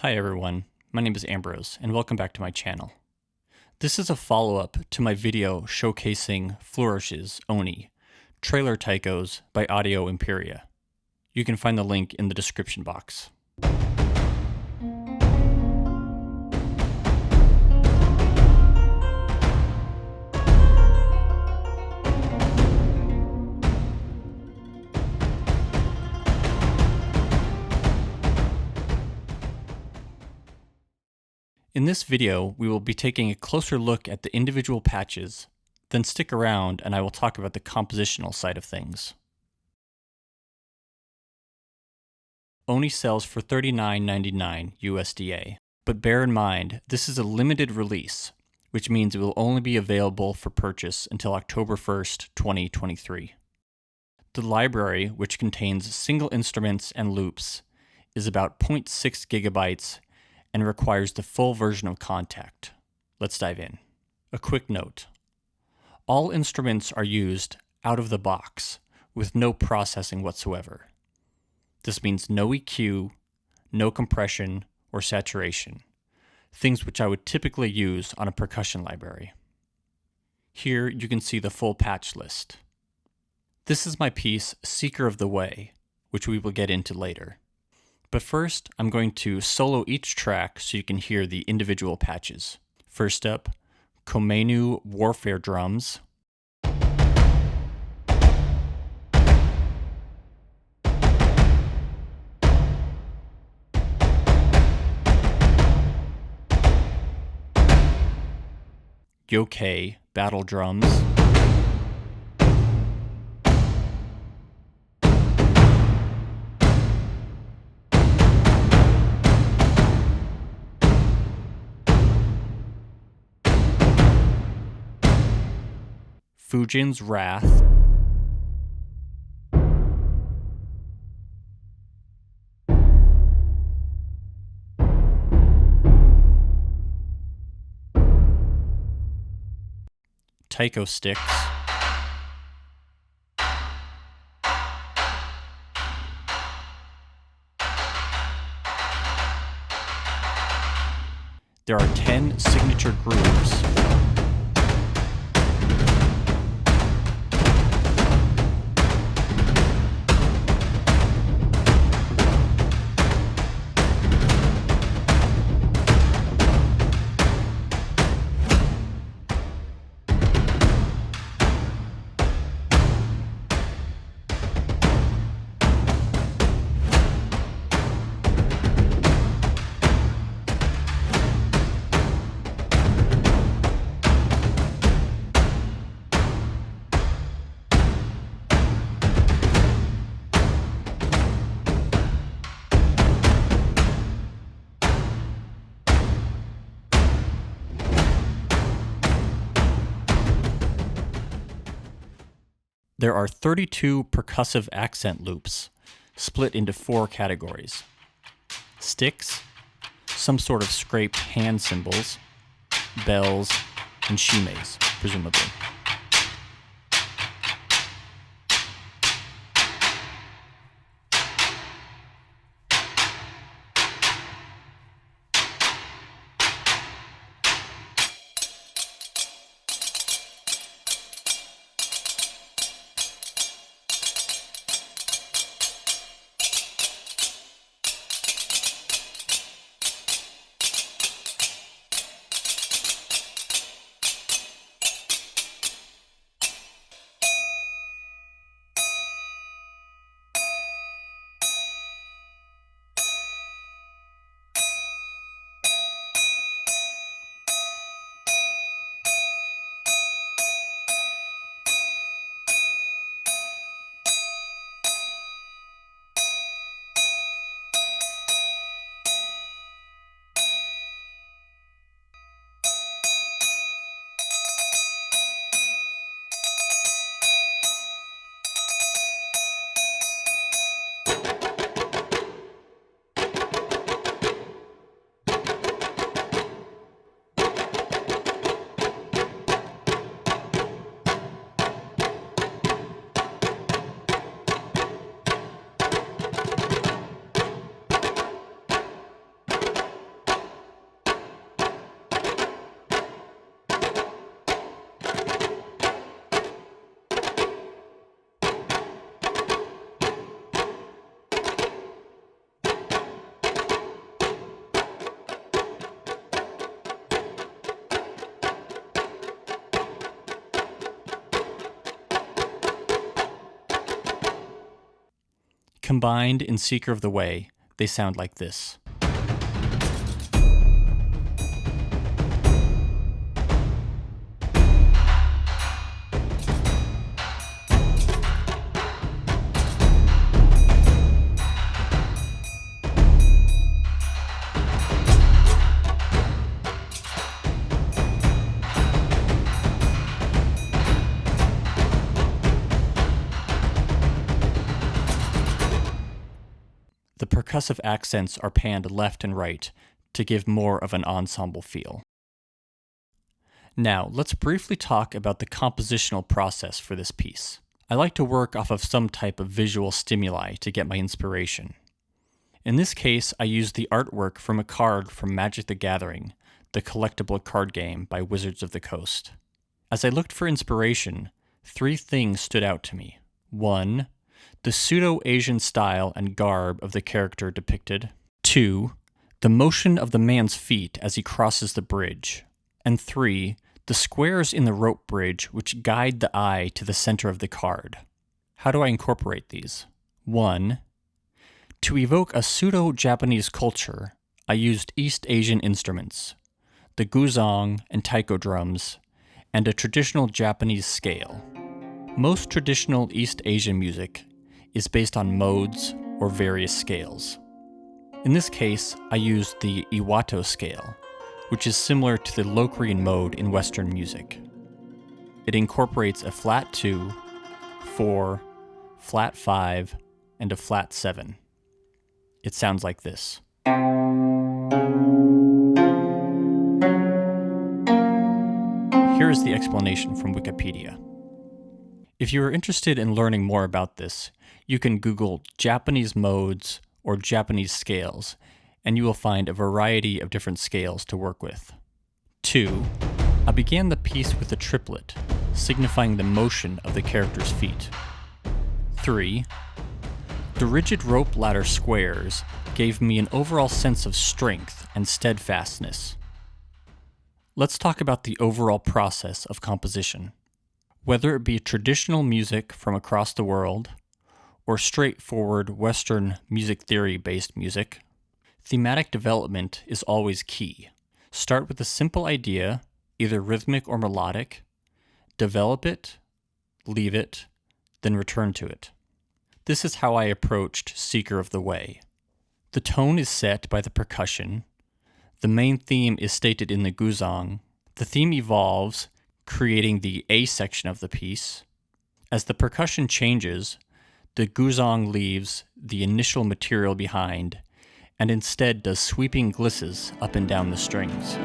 Hi everyone, my name is Ambrose and welcome back to my channel. This is a follow-up to my video showcasing Flourish's Oni, trailer taikos by Audio Imperia. You can find the link in the description box. In this video, we will be taking a closer look at the individual patches, then stick around and I will talk about the compositional side of things. Oni sells for $39.99 USDA, but bear in mind this is a limited release, which means it will only be available for purchase until October 1st, 2023. The library, which contains single instruments and loops, is about 0.6 gigabytes and requires the full version of Contact. Let's dive in. A quick note. All instruments are used out of the box with no processing whatsoever. This means no EQ, no compression, or saturation, things which I would typically use on a percussion library. Here you can see the full patch list. This is my piece, Seeker of the Way, which we will get into later. But first, I'm going to solo each track so you can hear the individual patches. First up, Komenu Warfare Drums. Yoke Battle Drums. Fujin's Wrath. Taiko Sticks. There are 10 signature grooves. There are 32 percussive accent loops, split into 4 categories. Sticks, some sort of scraped hand cymbals, bells, and shimes, presumably. Combined in Seeker of the Way, they sound like this. The percussive accents are panned left and right to give more of an ensemble feel. Now, let's briefly talk about the compositional process for this piece. I like to work off of some type of visual stimuli to get my inspiration. In this case, I used the artwork from a card from Magic the Gathering, the collectible card game by Wizards of the Coast. As I looked for inspiration, 3 things stood out to me. 1. The pseudo-Asian style and garb of the character depicted. 2. The motion of the man's feet as he crosses the bridge. And 3. The squares in the rope bridge which guide the eye to the center of the card. How do I incorporate these? 1. To evoke a pseudo-Japanese culture, I used East Asian instruments, the guzheng and taiko drums, and a traditional Japanese scale. Most traditional East Asian music is based on modes or various scales. In this case, I used the Iwato scale, which is similar to the Locrian mode in Western music. It incorporates a flat 2, 4, flat 5, and a flat 7. It sounds like this. Here is the explanation from Wikipedia. If you are interested in learning more about this, you can Google Japanese modes or Japanese scales, and you will find a variety of different scales to work with. 2. I began the piece with a triplet, signifying the motion of the character's feet. 3. The rigid rope ladder squares gave me an overall sense of strength and steadfastness. Let's talk about the overall process of composition. Whether it be traditional music from across the world, or straightforward Western music theory-based music, thematic development is always key. Start with a simple idea, either rhythmic or melodic, develop it, leave it, then return to it. This is how I approached Seeker of the Way. The tone is set by the percussion, the main theme is stated in the guzheng, the theme evolves, creating the A section of the piece. As the percussion changes, the guzheng leaves the initial material behind and instead does sweeping glisses up and down the strings.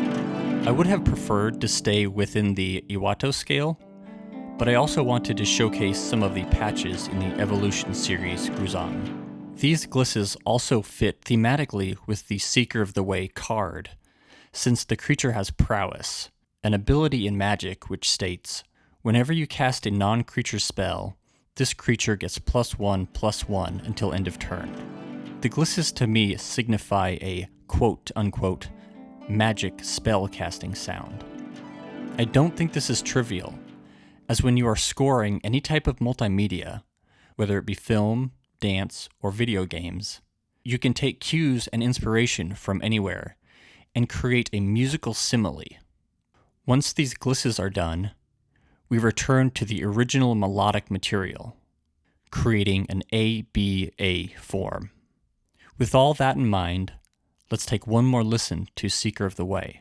I would have preferred to stay within the Iwato scale, but I also wanted to showcase some of the patches in the Evolution series guzheng. These glisses also fit thematically with the Seeker of the Way card, since the creature has prowess, an ability in Magic which states, whenever you cast a non-creature spell, this creature gets +1/+1 until end of turn. The glisses to me signify a quote-unquote magic spell casting sound. I don't think this is trivial, as when you are scoring any type of multimedia, whether it be film, dance, or video games, you can take cues and inspiration from anywhere and create a musical simile. Once these glisses are done, we return to the original melodic material, creating an ABA form. With all that in mind, let's take one more listen to Seeker of the Way.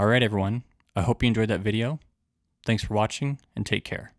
Alright everyone, I hope you enjoyed that video. Thanks for watching and take care.